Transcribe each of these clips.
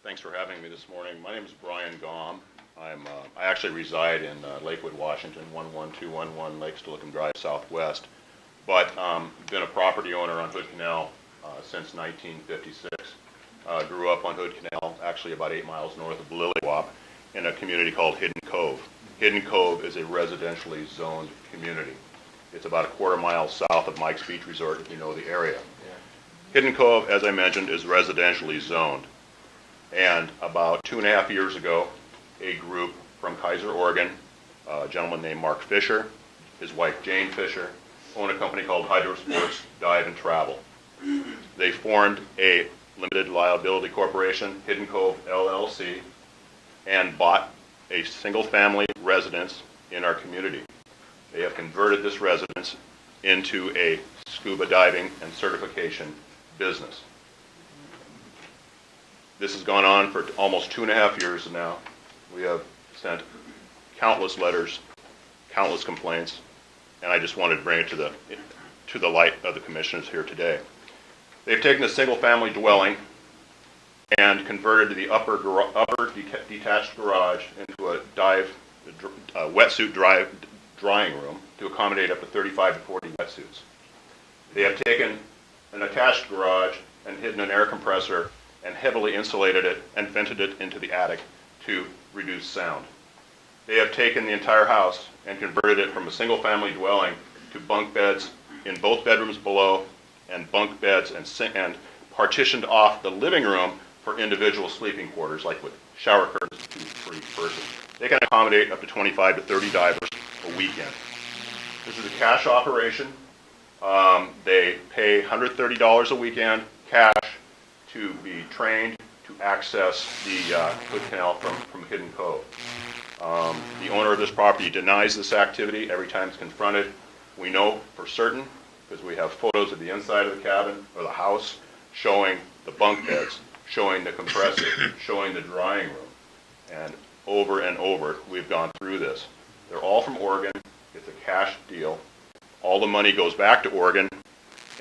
Thanks for having me this morning. My name is Brian Gom. I actually reside in Lakewood, Washington, 11211 Lake Stilichum Drive Southwest, but been a property owner on Hood Canal since 1956. Grew up on Hood Canal, actually about 8 miles north of Lilywop, in a community called Hidden Cove. Hidden Cove is a residentially zoned community. It's about a quarter mile south of Mike's Beach Resort, if you know the area. Yeah. Hidden Cove, as I mentioned, is residentially zoned. And about 2.5 years ago, a group from Kaiser, Oregon, a gentleman named Mark Fisher, his wife Jane Fisher, own a company called Hydro Sports Dive and Travel. They formed a limited liability corporation, Hidden Cove LLC, and bought a single-family residence in our community. They have converted this residence into a scuba diving and certification business. This has gone on for almost 2.5 years now. We have sent countless letters, countless complaints, and I just wanted to bring it to the light of the commissioners here today. They've taken a single-family dwelling and converted the upper detached garage into a wetsuit drying room to accommodate up to 35 to 40 wetsuits. They have taken an attached garage and hidden an air compressor and heavily insulated it and vented it into the attic to reduce sound. They have taken the entire house and converted it from a single-family dwelling to bunk beds in both bedrooms below and bunk beds and partitioned off the living room for individual sleeping quarters, like with shower curtains for each person. They can accommodate up to 25 to 30 divers a weekend. This is a cash operation. They pay $130 a weekend cash to be trained to access the Hood Canal from Hidden Cove. The owner of this property denies this activity every time it's confronted. We know for certain, because we have photos of the inside of the cabin or the house showing the bunk beds, showing the compressor, showing the drying room. And over, we've gone through this. They're all from Oregon. It's a cash deal. All the money goes back to Oregon,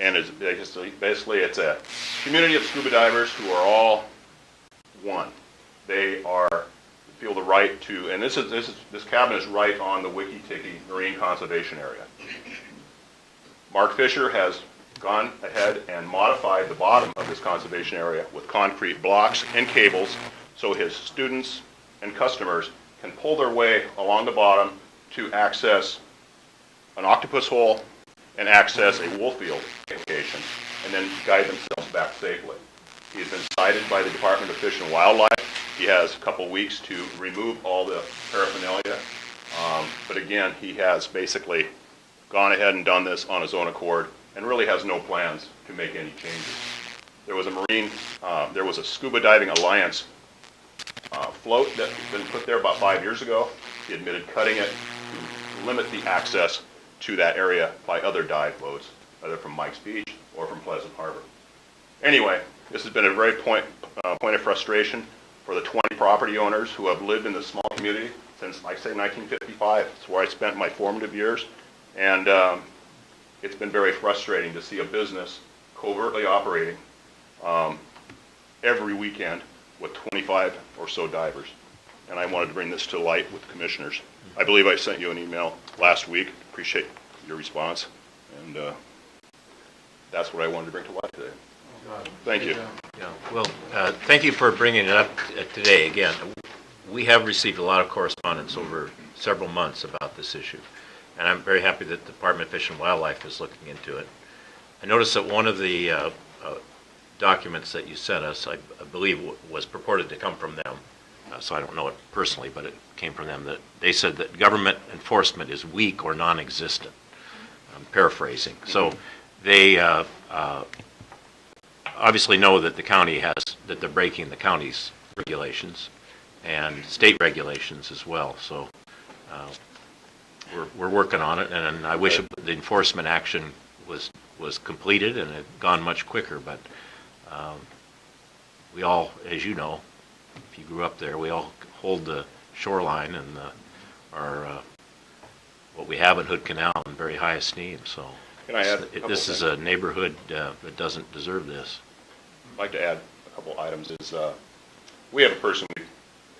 and it's basically it's a community of scuba divers who are all one. They feel the right to, and this cabin is right on the Wiki-Tiki Marine Conservation Area. Mark Fisher has gone ahead and modified the bottom of this conservation area with concrete blocks and cables so his students and customers can pull their way along the bottom to access an octopus hole and access a wool field location and then guide themselves back safely. He's been cited by the Department of Fish and Wildlife. He has a couple weeks to remove all the paraphernalia, but again, he has basically gone ahead and done this on his own accord and really has no plans to make any changes. There was a Scuba Diving Alliance float that had been put there about 5 years ago. He admitted cutting it to limit the access to that area by other dive boats, either from Mike's Beach or from Pleasant Harbor. Anyway, this has been a very point of frustration for the 20 property owners who have lived in this small community since, like I say, 1955. It's where I spent my formative years, and it's been very frustrating to see a business covertly operating every weekend with 25 or so divers. And I wanted to bring this to light with the commissioners. I believe I sent you an email last week. Appreciate your response. And that's what I wanted to bring to light today. Thank you. Yeah. Well, thank you for bringing it up today. Again, we have received a lot of correspondence over several months about this issue. And I'm very happy that the Department of Fish and Wildlife is looking into it. I noticed that one of the documents that you sent us, I believe, was purported to come from them. So I don't know it personally, but it came from them. That they said that government enforcement is weak or non-existent. I'm paraphrasing. So they obviously know that the county that they're breaking the county's regulations and state regulations as well. So we're working on it, and I wish the enforcement action was completed and had gone much quicker. But we all, as you know, if you grew up there, we all hold the shoreline and what we have at Hood Canal in very high esteem. So Can I add this is a neighborhood that doesn't deserve this. I'd like to add a couple items. We have a person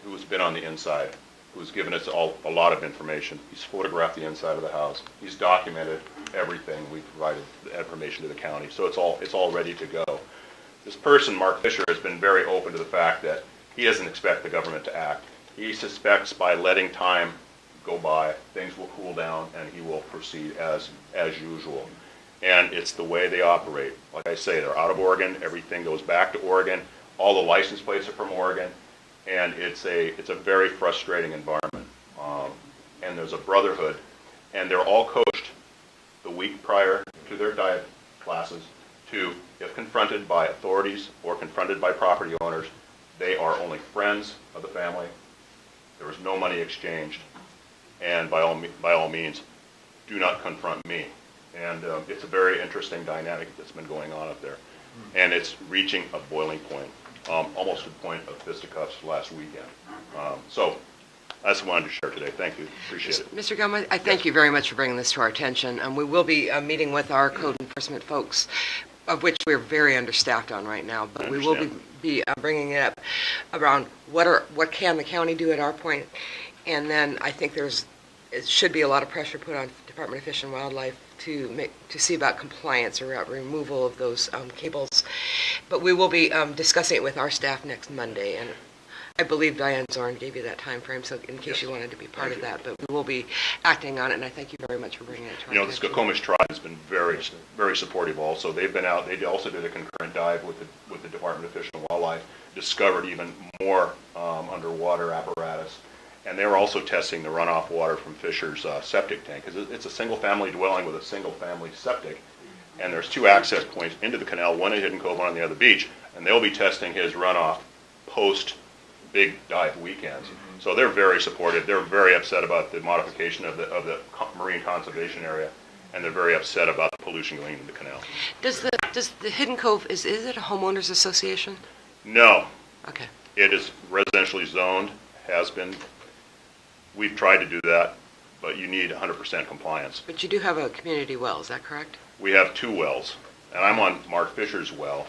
who's been on the inside, who's given us a lot of information. He's photographed the inside of the house. He's documented everything. We've provided the information to the county, so it's all ready to go. This person, Mark Fisher, has been very open to the fact that he doesn't expect the government to act. He suspects by letting time go by, things will cool down and he will proceed as usual. And it's the way they operate. Like I say, they're out of Oregon. Everything goes back to Oregon. All the license plates are from Oregon. And it's a very frustrating environment. And there's a brotherhood. And they're all coached the week prior to their dive classes to, if confronted by authorities or confronted by property owners, they are only friends of the family. There is no money exchanged. And by all means, do not confront me. And it's a very interesting dynamic that's been going on up there. And it's reaching a boiling point, almost to the point of fisticuffs last weekend. So I just wanted to share today. Thank you. Appreciate it. Mr. Gilman, I thank you very much for bringing this to our attention. We will be meeting with our code enforcement folks, of which we're very understaffed on right now, but we will be bringing it up around what can the county do at our point. And then I think it should be a lot of pressure put on Department of Fish and Wildlife to see about compliance or removal of those cables. But we will be discussing it with our staff next Monday, and I believe Diane Zorn gave you that time frame, so in case you wanted to be part of that. But we will be acting on it, and I thank you very much for bringing it to our attention. The Skokomish tribe has been very, very supportive also. They've been out, they also did a concurrent dive with the Department of Fish and Wildlife, discovered even more underwater apparatus. And they were also testing the runoff water from Fisher's septic tank, because it's a single-family dwelling with a single-family septic, and there's two access points into the canal, one at Hidden Cove, one on the other beach, and they'll be testing his runoff post-big dive weekends. So they're very supportive. They're very upset about the modification of the marine conservation area, and they're very upset about the pollution going into the canal. Does the Hidden Cove, is it a homeowners association? No. Okay. It is residentially zoned, has been. We've tried to do that, but you need 100% compliance. But you do have a community well, is that correct? We have two wells, and I'm on Mark Fisher's well,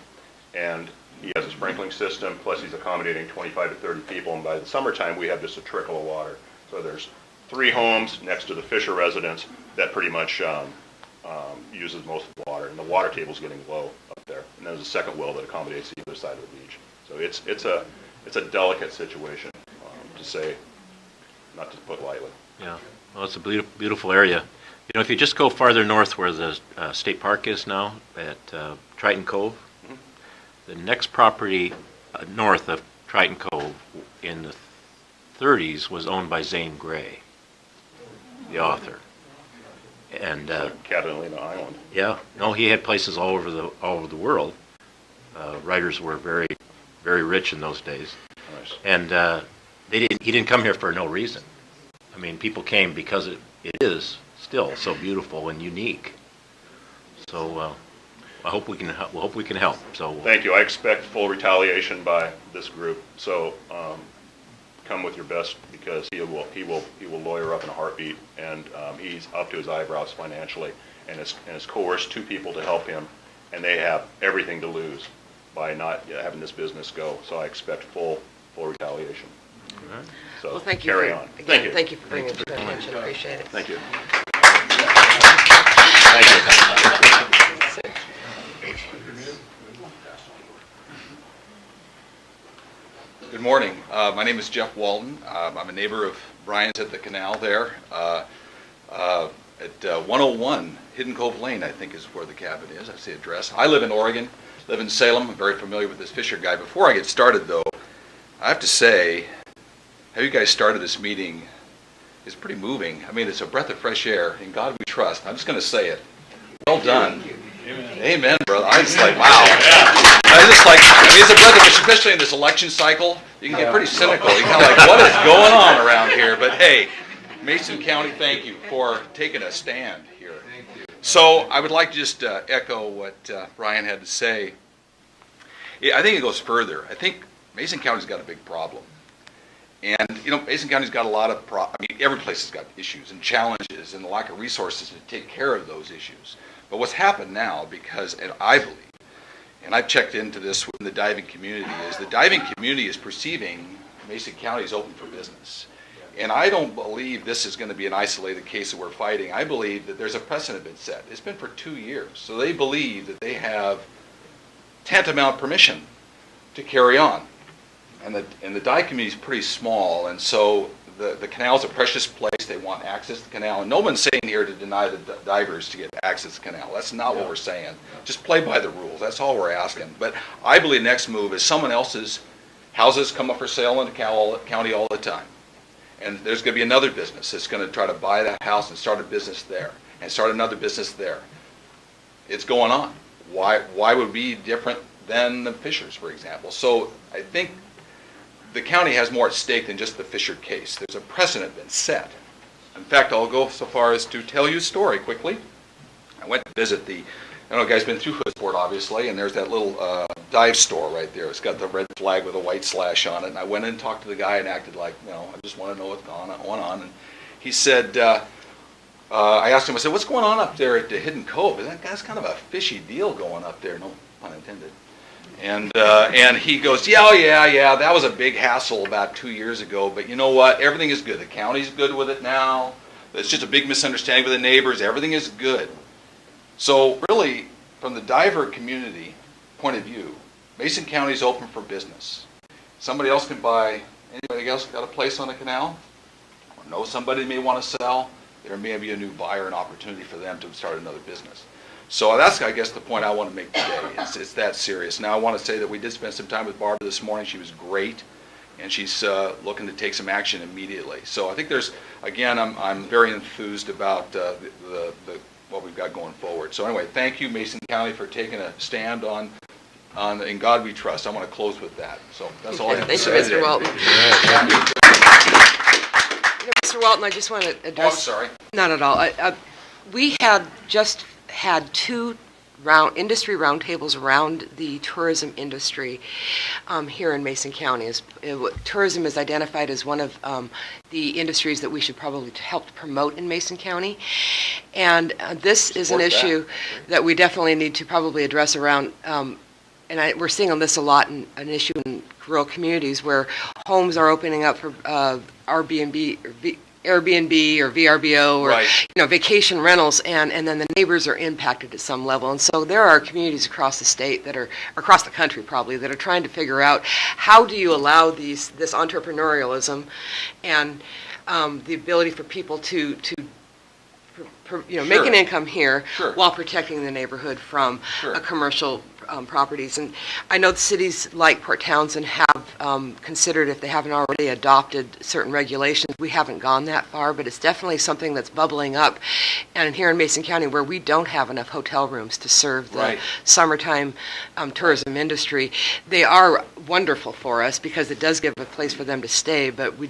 and he has a sprinkling system, plus he's accommodating 25 to 30 people, and by the summertime we have just a trickle of water. So there's 3 homes next to the Fisher residence that pretty much uses most of the water, and the water table's getting low up there. And there's a second well that accommodates the other side of the beach. So it's a delicate situation, to say, not to put lightly. Yeah, well, it's a beautiful area. You know, if you just go farther north where the state park is now, at Triton Cove, the next property north of Triton Cove in the 30s was owned by Zane Grey, the author. And Catalina Island. yeah, no, he had places all over the world. Writers were very, very rich in those days. Nice. And he didn't come here for no reason. I mean, people came because it is still so beautiful and unique. So I hope we can help. So Thank you. I expect full retaliation by this group. So come with your best, because he will lawyer up in a heartbeat, and he's up to his eyebrows financially, and has coerced 2 people to help him, and they have everything to lose by not having this business go. So I expect full retaliation. Right. So Well, thank you. carry on. Again, thank you for bringing it to our attention. Appreciate it. Thank you. Thank you. Good morning. My name is Jeff Walton. I'm a neighbor of Brian's at the canal there. At 101 Hidden Cove Lane, I think is where the cabin is. That's the address. I live in Oregon, live in Salem. I'm very familiar with this Fisher guy. Before I get started, though, I have to say, how you guys started this meeting is pretty moving. I mean, it's a breath of fresh air. In God we trust. I'm just going to say it. Well done. Amen, brother. I was like, wow. I was just like, I mean, it's a breath of fresh, especially in this election cycle. You can get pretty cynical. You're kind of like, what is going on around here? But hey, Mason County, thank you for taking a stand here. So I would like to just echo what Brian had to say. I think it goes further. I think Mason County's got a big problem. And, you know, Mason County's got a lot of, I mean, every place has got issues and challenges and the lack of resources to take care of those issues. But what's happened now, because, and I believe, and I've checked into this within the diving community, is the diving community is perceiving Mason County is open for business. And I don't believe this is going to be an isolated case that we're fighting. I believe that there's a precedent been set. It's been for 2 years. So they believe that they have tantamount permission to carry on. And the dive community is pretty small, and so the canal's a precious place. They want access to the canal. And no one's saying here to deny the divers to get access to the canal. That's not what we're saying. Just play by the rules. That's all we're asking. But I believe the next move is someone else's houses come up for sale in the county all the time. And there's going to be another business that's going to try to buy that house and start a business there and start another business there. It's going on. Why would it be different than the Fishers, for example? So I think the county has more at stake than just the Fisher case. There's a precedent been set. In fact, I'll go so far as to tell you a story quickly. I went to visit I don't know, guys been through Hoodsport, obviously, and there's that little dive store right there. It's got the red flag with a white slash on it. And I went in and talked to the guy and acted like, I just want to know what's going on. And he said, I asked him, I said, what's going on up there at the Hidden Cove? That's kind of a fishy deal going up there, no pun intended. And he goes, yeah, that was a big hassle about 2 years ago, but you know what? Everything is good. The county's good with it now. It's just a big misunderstanding with the neighbors. Everything is good. So really, from the diver community point of view, Mason County is open for business. Somebody else can buy, anybody else got a place on the canal? Or know somebody may want to sell? There may be a new buyer, an opportunity for them to start another business. So that's, I guess, the point I want to make today. It's that serious. Now, I want to say that we did spend some time with Barbara this morning. She was great, and she's looking to take some action immediately. So I think there's, again, I'm very enthused about what we've got going forward. So anyway, thank you, Mason County, for taking a stand on In God We Trust. I want to close with that. So that's all I have to say. Thank you, Mr. Walton. Mr. Walton, I just want to address... Oh, I'm sorry. Not at all. We had just had 2 industry roundtables around the tourism industry here in Mason County. Tourism is identified as one of the industries that we should probably help promote in Mason County. And this is an issue that we definitely need to probably address around, we're seeing on this a lot, an issue in rural communities where homes are opening up for Airbnb or VRBO or right. Vacation rentals, and then the neighbors are impacted at some level. And so there are communities across the state that are across the country probably that are trying to figure out how do you allow this entrepreneurialism and the ability for people to make an income here while protecting the neighborhood from commercial properties. And I know the cities like Port Townsend have considered, if they haven't already adopted certain regulations. We haven't gone that far, but it's definitely something that's bubbling up. And here in Mason County, where we don't have enough hotel rooms to serve the summertime tourism industry, they are wonderful for us because it does give a place for them to stay, but we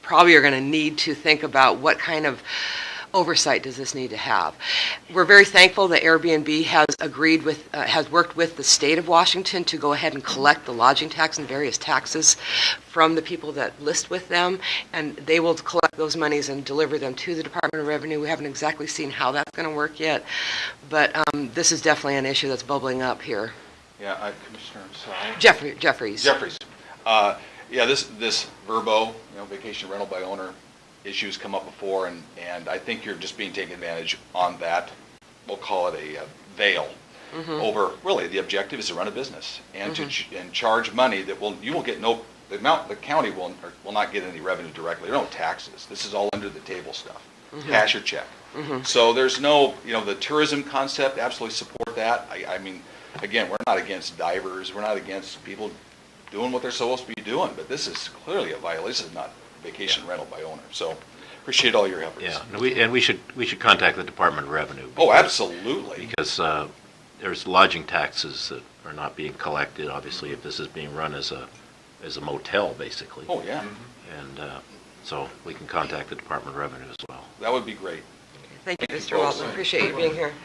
probably are going to need to think about what kind of oversight does this need to have. We're very thankful that Airbnb has worked with the state of Washington to go ahead and collect the lodging tax and various taxes from the people that list with them, and they will collect those monies and deliver them to the Department of Revenue. We haven't exactly seen how that's going to work yet, but this is definitely an issue that's bubbling up here. Yeah, Commissioner, I'm sorry. Jeffries. This VRBO, vacation rental by owner, issues come up before, and I think you're just being taken advantage on that. We'll call it a veil over, really, the objective is to run a business and to charge money that you will get the county will not get any revenue directly. There are no taxes. This is all under the table stuff. Cash or check. So there's no, the tourism concept, absolutely support that. I mean, again, we're not against divers. We're not against people doing what they're supposed to be doing, but this is clearly a violation. This is not vacation rental by owner. So appreciate all your efforts. Yeah, we should contact the Department of Revenue. Oh, absolutely. Because there's lodging taxes that are not being collected, obviously, if this is being run as a motel, basically. Oh, yeah. And so we can contact the Department of Revenue as well. That would be great. Thank you, Mr. Walton. Appreciate you being here.